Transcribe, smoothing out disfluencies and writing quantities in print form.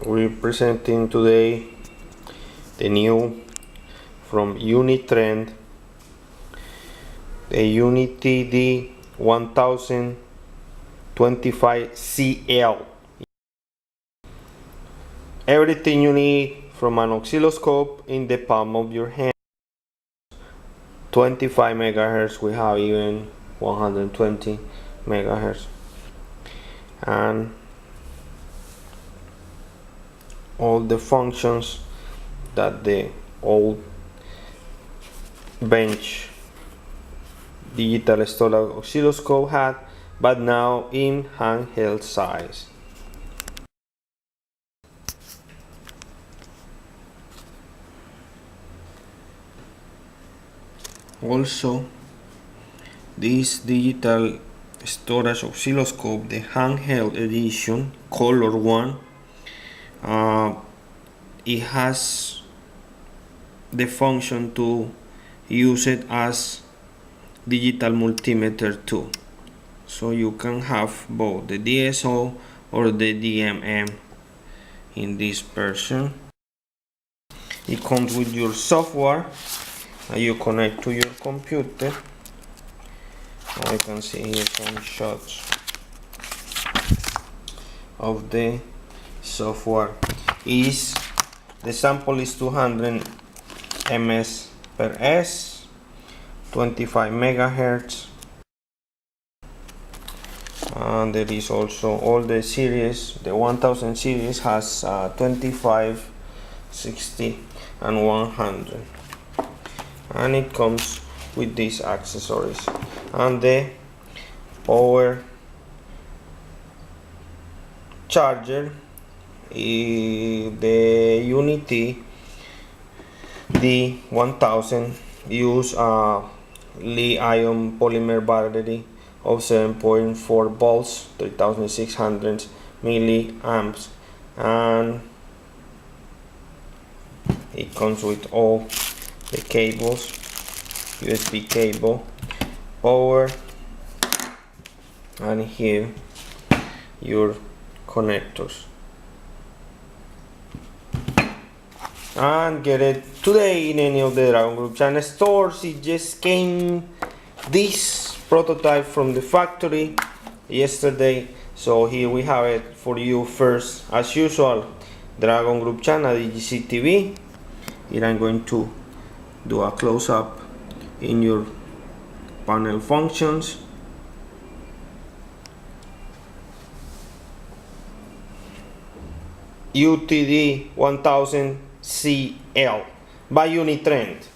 We're presenting today the new from Uni-Trend, the Uni-T1000CL. Everything you need from an oscilloscope in the palm of your hand. 25 megahertz, we have even 120 megahertz, and all the functions that the old bench digital storage oscilloscope had, but now in handheld size. Also, this digital storage oscilloscope, the handheld edition, color one, it has the function to use it as digital multimeter too, so you can have both the DSO or the DMM in this version. It comes with your software and you connect to your computer. I can see here some shots of the software. The sample is 200 ms per s, 25 megahertz, and there is also all the series. The 1000 series has 25, 60 and 100, and it comes with these accessories and the power charger. The Uni-T D1000 use a lithium polymer battery of 7.4 volts, 3600 milliamps, and it comes with all the cables, USB cable, power, and here your connectors. And get it today in any of the Dragon Group channel stores. It just came, this prototype, from the factory yesterday, so here we have it for you first. As usual, Dragon Group channel, DGC TV. Here I'm going to do a close-up in your panel functions. UTD1000CL by Uni-Trend.